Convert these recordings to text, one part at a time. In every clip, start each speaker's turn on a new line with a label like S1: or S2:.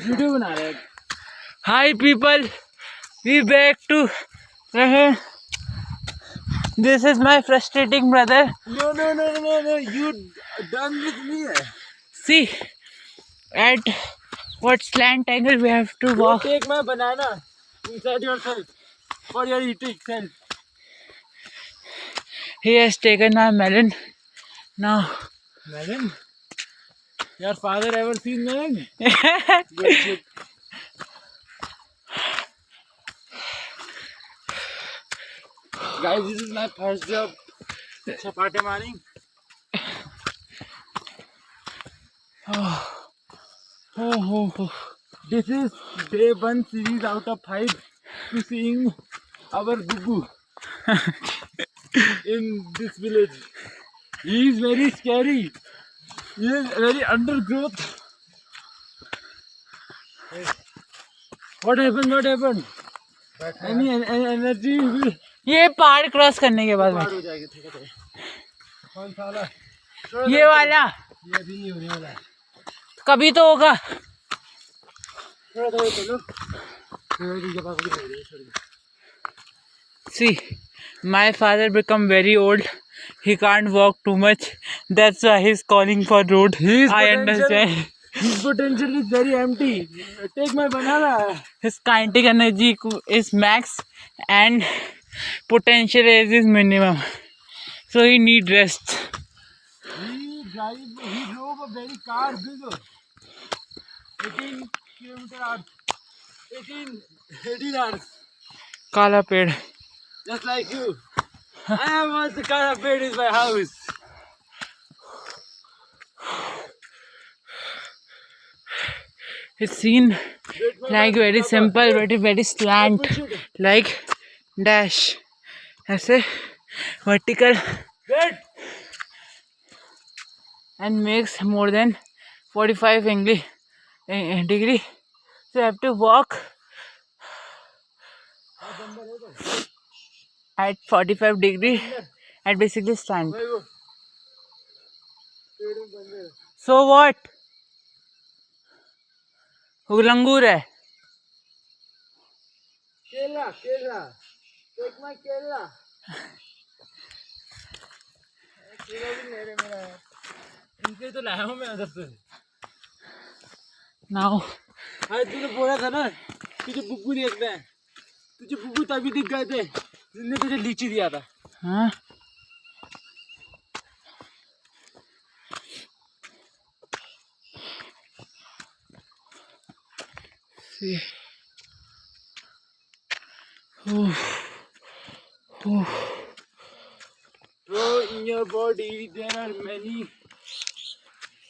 S1: Video बना रहे हैं।
S2: Hi people, we back to रहे. This is my frustrating brother.
S1: No. You done with me.
S2: See, at what slant angle we have to
S1: Don't
S2: walk.
S1: take my banana inside yourself for your eating self.
S2: He has taken my melon. Now,
S1: Melon? Your father ever seen melon? Good shit. Guys, this is my first job. Chapate maring.
S2: oh.
S1: This is day 1 series out of 5 to seeing our Gugu in this village. He is very scary. He is very undergrowth. What happened? Any energy will
S2: ये पहाड़ cross करने के बाद
S1: पार हो जाएगी. ठीक है. कौन सा वाला?
S2: ये वाला
S1: ये भी नहीं होने वाला है.
S2: कभी तो होगा.
S1: थोड़ा चलो. के पास भी नहीं है.
S2: See, my father become very old. He can't walk too much. That's why he's calling for road. I understand.
S1: His potential is very empty. Take my banana.
S2: His kinetic energy is max and potential is minimum. So he need rest.
S1: He drove a very car big. 18 kilometer hours. 18 hours.
S2: Kala ped.
S1: Just like you. I am also Kala Ped is my house.
S2: It's seen like very simple, very slant, like dash. ऐसे vertical and makes more than 45 degree. So you have to walk at 45 degree at basically stand. So what? लंगूर है.
S1: केला. Take my केला. केला भी ले रहे मेरा. इनके तो लाया हूँ मैं उधर से.
S2: Now
S1: आज तूने बोला था ना तुझे बुब्बू देखना है. तुझे बुब्बू तभी दिख गए थे जिसने तुझे लीची दिया था.
S2: हाँ. See.
S1: Bro, in your body there are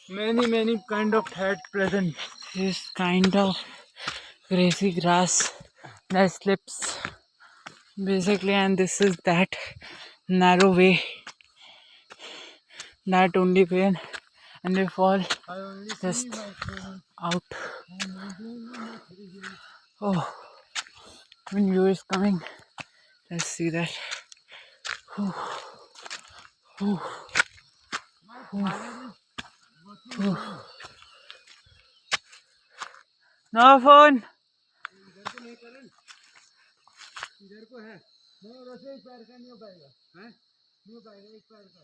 S1: many kind of fat present.
S2: This kind of crazy grass that slips basically, and this is that narrow way that only pain and they fall just out. Oh, when view is coming, let's see that. No phone.
S1: इधर को है. नहीं वैसे एक पैर का नहीं हो पाएगा. हैं? नहीं हो पाएगा एक पैर का.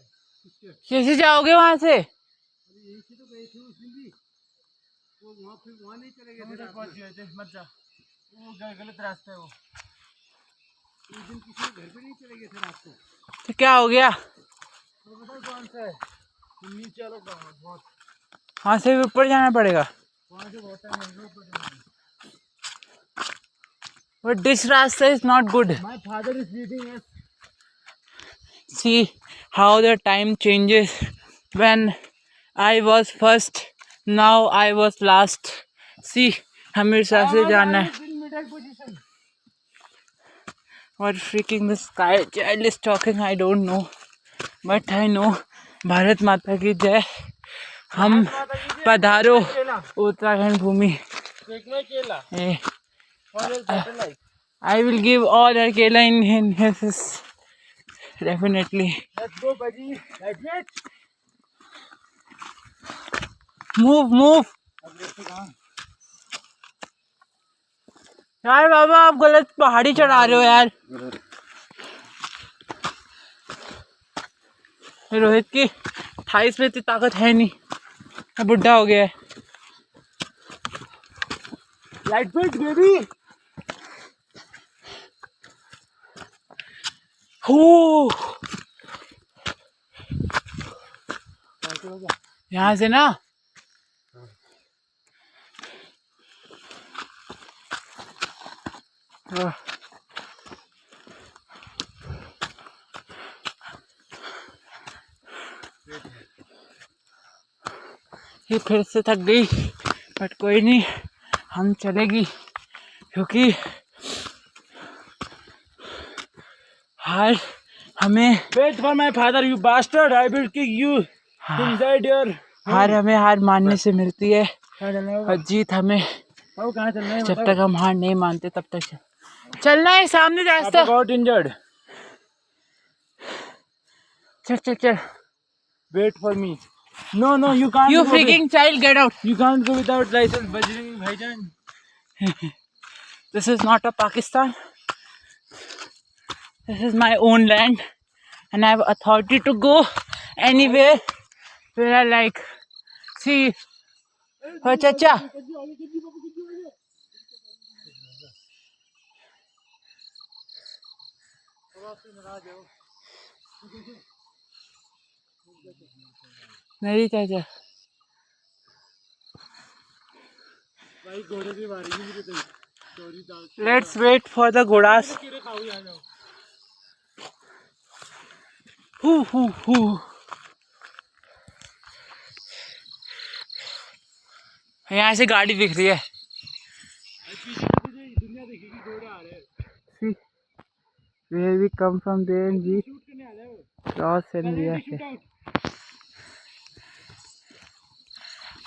S2: कैसे जाओगे वहां से?
S1: अभी यहीं से तो गए थे उस दिन भी. वो वहाँ नहीं चले गए थे. पहुंच गए थे. मत जा. वो गलत रास्ता है वो. उस दिन किसी घर पे नहीं चले गए थे रात को.
S2: तो क्या हो गया?
S1: वो बताओ कौन सा है. नीचे वाला बहुत.
S2: वहां से ऊपर जाना पड़ेगा.
S1: वहाँ से बहुत टाइम लग ऊपर.
S2: But this rasta is not good.
S1: My father is leading us.
S2: See how the time changes. When I was first, now I was last. See, हमें से जाना है. What freaking the sky child is talking, I don't know. But I know Bharat माता की जय. हम पधारो उत्तराखंड भूमि. I will give all her kela in his definitely.
S1: Let's go, buddy. Like it.
S2: Move. यार बाबा आप गलत पहाड़ी चढ़ा रहे हो यार। रोहित की 28 में इतनी ताकत है नहीं, बुढ़ा हो गया है।
S1: Light weight baby.
S2: यहाँ से ना ये फिर से थक गई, बट कोई नहीं, हम चलेगी क्योंकि हार हमें
S1: wait for my father you bastard, I will kick you inside your.
S2: हार हमें हार मानने से मिलती है और जीत हमें
S1: कहाँ चलना है?
S2: जब तक हम हार नहीं मानते तब तक चलना है। सामने रास्ता।
S1: Got injured.
S2: चल चल चल।
S1: Wait for me. No no you can't.
S2: You freaking child, get out.
S1: You can't go without license, Bajrangi Bhaijan.
S2: This is not a Pakistan. This is my own land and I have authority to go anywhere where I like. See, oh chacha. नहीं चाचा। Let's wait for the ghodas. यहाँ से गाड़ी दिख रही है। See, where we come from there and we cross and we are here.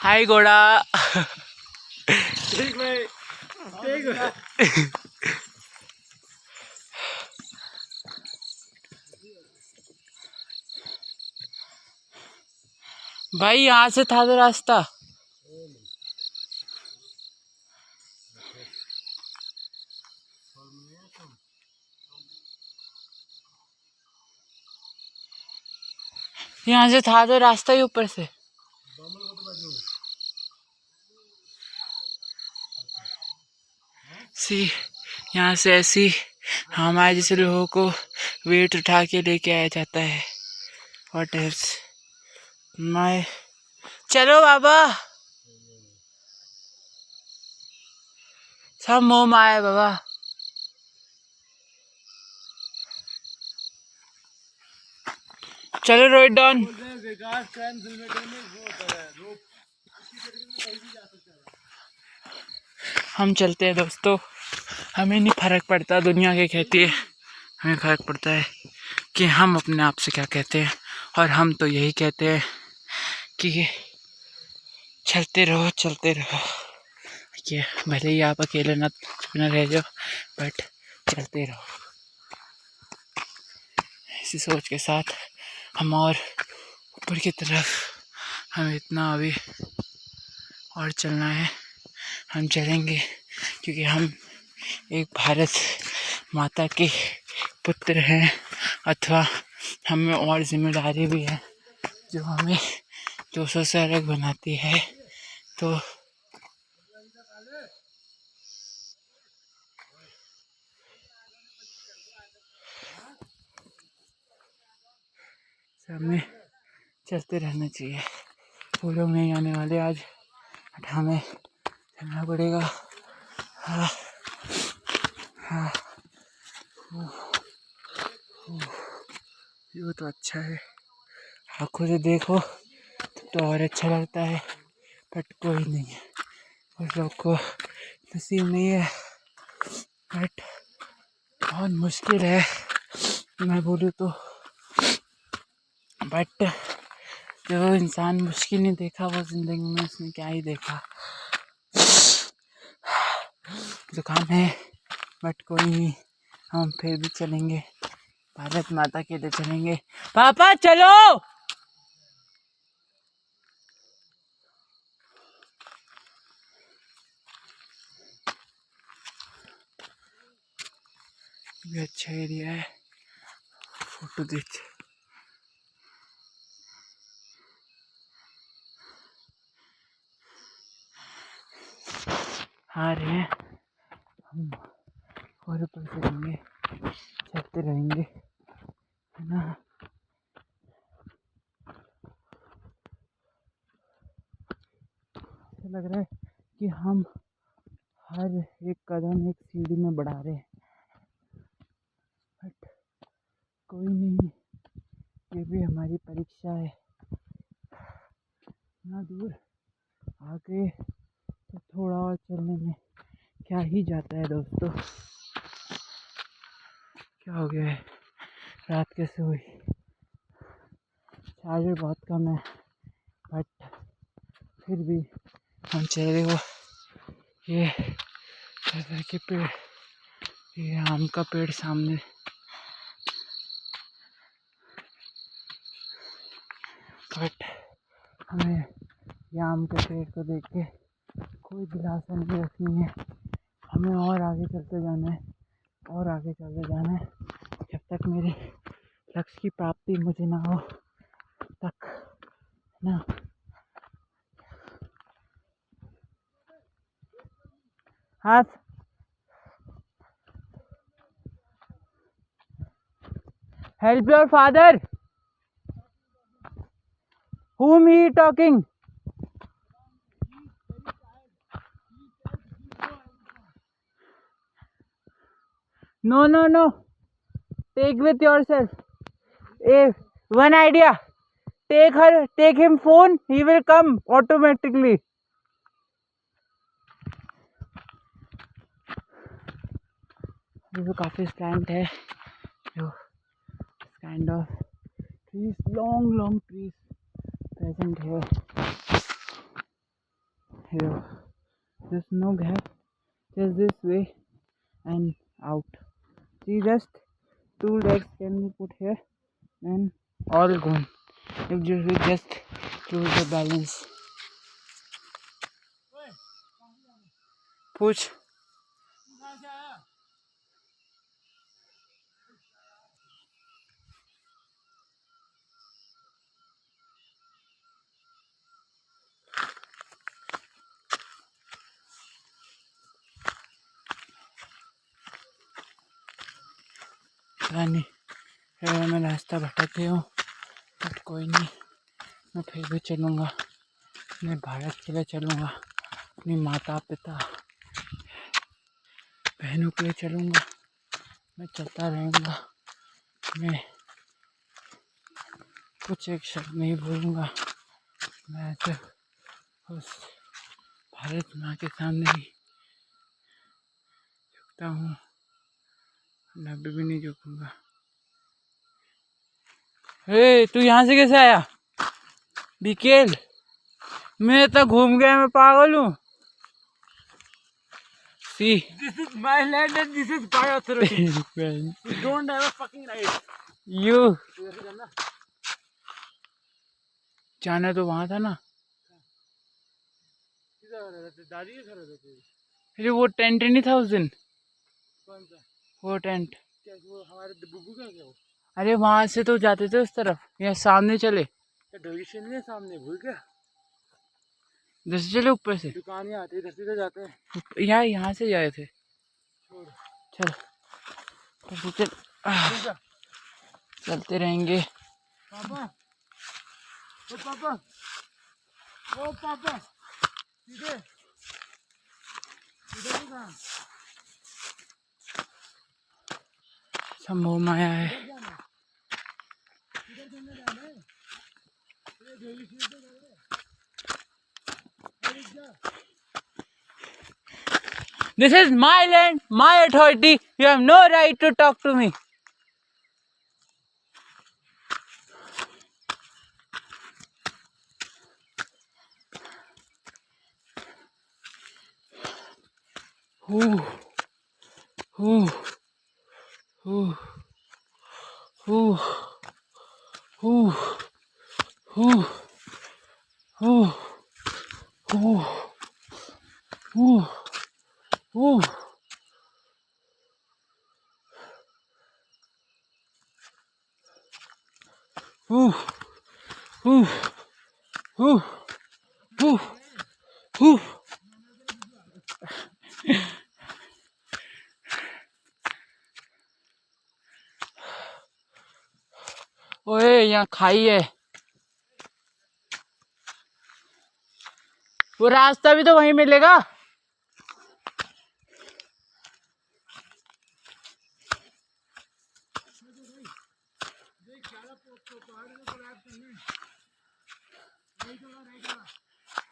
S2: Hi घोड़ा। भाई यहाँ से था तो रास्ता। यहाँ से था तो रास्ता ही ऊपर से। सी यहाँ से ऐसी हमारे जैसे लोगों को वेट उठा के लेके आया जाता है। What else? मैं चलो बाबा, सब मोम आया बाबा। चलो रोहित डॉन। हम चलते हैं दोस्तों, हमें नहीं फर्क पड़ता दुनिया क्या कहती है, हमें फर्क पड़ता है कि हम अपने आप से क्या कहते हैं। और हम तो यही कहते हैं कि चलते रहो चलते रहो। ये भले ही आप अकेले न रह जाओ, बट चलते रहो। इसी सोच के साथ हम और ऊपर की तरफ हमें इतना अभी और चलना है। हम चलेंगे क्योंकि हम एक भारत माता के पुत्र हैं, अथवा हमें और जिम्मेदारी भी है जो हमें दूसरों से अलग बनाती है। तो हमें चलते रहना चाहिए। वो लोग नहीं आने वाले आज, बट हमें चलना पड़ेगा। हाँ हाँ, ये तो अच्छा है, आँखों से देखो तो और अच्छा लगता है, बट कोई नहीं है, उस लोग को नसीब नहीं है। बट बहुत मुश्किल है मैं बोलूँ तो, बट जो इंसान मुश्किल नहीं देखा वो ज़िंदगी में उसने क्या ही देखा। जुकाम है बट कोई नहीं, हम फिर भी चलेंगे, भारत माता के लिए चलेंगे। पापा चलो। भी अच्छा एरिया है, फोटो देख। आ रहे हैं हम और ऊपर चलेंगे, चलते रहेंगे, है ना। ऐसा लग रहा है कि हम हर एक कदम एक सीढ़ी में बढ़ा रहे हैं, बट कोई नहीं, ये भी हमारी परीक्षा है। इतना दूर आगे तो थोड़ा और चलने में क्या ही जाता है दोस्तों। क्या हो गया है, रात कैसे हुई? चार्जर बहुत कम है, बट फिर भी हम चेहरे को ये तरह के पेड़, ये आम का पेड़ सामने, बट हमें ये आम के पेड़ को देख के कोई दिलासा नहीं रखनी है। हमें और आगे चलते जाना है, और आगे चलते जाना है, जब तक मेरे लक्ष्य की प्राप्ति मुझे ना हो तक ना। हाँ, help your father. Whom he talking? No, no, no. Take with yourself. One idea. Take him phone. He will come automatically. ये काफी स्टैंड है, जो kind of trees, long trees present here. Here, this nog है, just this way and out. See, just 2 legs can be put here and all gone. If you just lose the balance. पूछ। नहीं, मैं रास्ता भटक गया हूँ, but कोई नहीं, मैं फिर भी चलूँगा, अपने भारत के लिए चलूँगा, अपनी माता पिता बहनों के लिए चलूँगा। मैं चलता रहूँगा, मैं कुछ एक शब्द नहीं बोलूँगा। मैं तो उस भारत माँ के सामने ही झुकता हूँ, अभी भी नहीं झुकूँगा। हे, तू यहाँ से कैसे आया? बिकेल, मैं तो घूम गया, मैं पागल हूँ। See,
S1: this is my land and this is my authority. You don't have a fucking right.
S2: You जाना तो वहाँ था ना।
S1: दादी के घर रहते।
S2: अरे वो टेंट नहीं था उस दिन?
S1: कौन सा?
S2: वो टेंट।
S1: क्या वो हमारे बुबू का क्या वो?
S2: अरे वहाँ से तो जाते थे उस तरफ, या सामने चले?
S1: डोरेशन में सामने भूल गया।
S2: इधर से चले, ऊपर से
S1: दुकान यहाँ आते, इधर से जाते हैं।
S2: यहाँ से जाए थे। चल चल, चलते रहेंगे।
S1: पापा, ओ पापा, ओ पापा, सीधे इधर कहाँ?
S2: संभव माया है। This is my land, my authority. You have no right to talk to me. Ooh, ooh, ooh, ooh, ooh, ooh, ooh, ooh, ooh, ooh. Ooh, ooh, ooh, ooh, ooh. ओए यहाँ खाई है, वो रास्ता भी तो वहीं मिलेगा।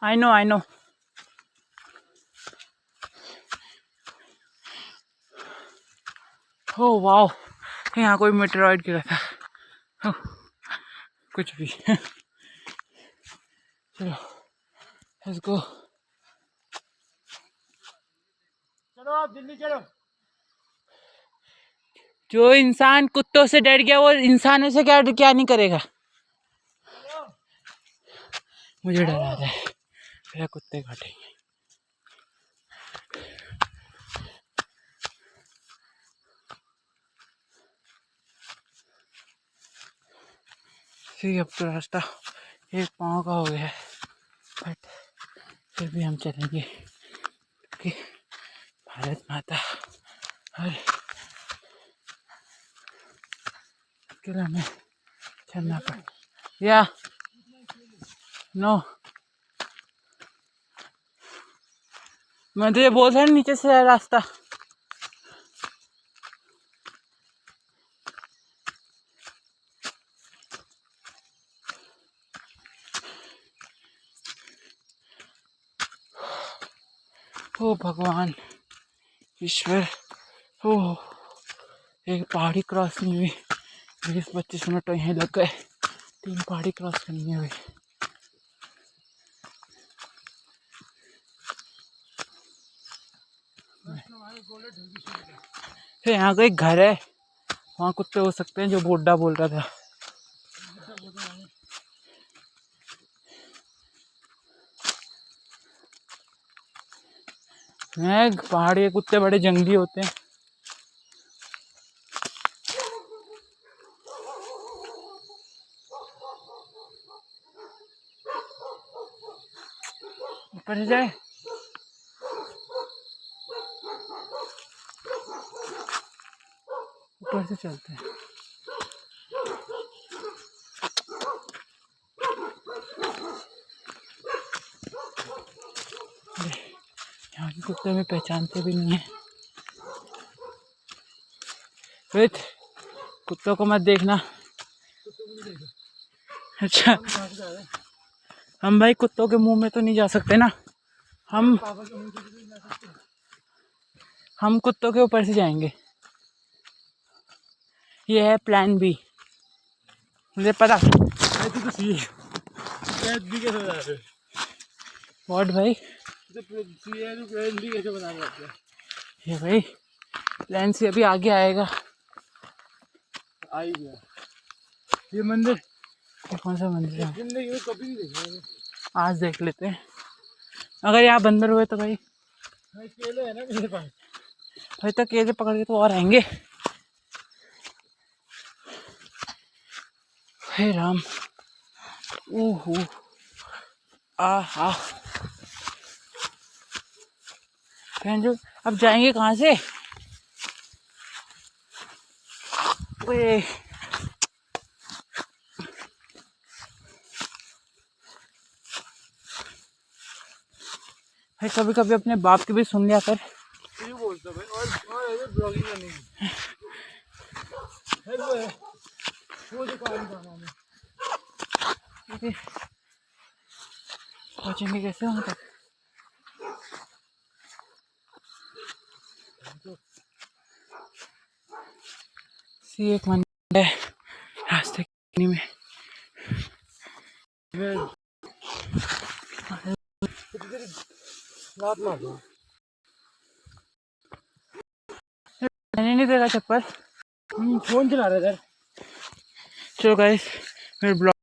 S2: I know I know. Oh wow, यहाँ कोई मेटेरॉइड गिरा था। ओह, कुछ भी। चलो लेट्स गो।
S1: चलो आप दिल्ली चलो।
S2: जो इंसान कुत्तों से डर गया वो इंसानों से क्या क्या नहीं करेगा। मुझे डर आ रहा है, मेरा कुत्ते काटेंगे। फिर अब तो रास्ता एक पाँव का हो गया है, बट फिर भी हम चलेंगे क्योंकि भारत माता हर अकेला हमें चलना पड़े। या नो, मैं तो ये बोल रहा नीचे से है रास्ता। ओ भगवान ईश्वर, ओ एक पहाड़ी क्रॉस नहीं हुई, 20-25 मिनट तो यहीं लग गए। 3 पहाड़ी क्रॉस करनी है। फिर यहाँ का एक घर है, वहाँ कुत्ते हो सकते हैं, जो बोड्डा बोल रहा था। पहाड़ी के कुत्ते बड़े जंगली होते हैं। ऊपर से जाए, ऊपर से चलते हैं। यहाँ के कुत्ते में पहचानते भी नहीं है। रोहित, कुत्तों को मत देखना। अच्छा, हम भाई कुत्तों के मुंह में तो नहीं जा सकते ना, हम कुत्तों के ऊपर से जाएंगे। ये है प्लान बी, मुझे पता। व्हाट भाई? ये भाई प्लान सी अभी आगे आएगा।
S1: आ ही गया ये मंदिर।
S2: ये कौन सा मंदिर है?
S1: जिंदगी में कभी नहीं देखा।
S2: आज देख लेते हैं, अगर यहाँ बंदर हुए तो भाई।
S1: केले है ना मेरे पास।
S2: भाई तक केले पकड़ के तो और आएंगे। हे राम, ओहो, आहा, जो अब जाएंगे कहाँ से? ओए भाई, कभी कभी अपने बाप की भी सुन लिया कर।
S1: बोलता भाई, और ब्लॉगिंग करनी है। वो दुकान जाना है।
S2: पहुँचेंगे कैसे वहाँ तक? सी एक मंदिर है रास्ते में।
S1: लात मार दो।
S2: मैंने नहीं देखा चप्पल,
S1: फोन चला रहे थे।
S2: चलो गाइस, मेरे ब्लॉग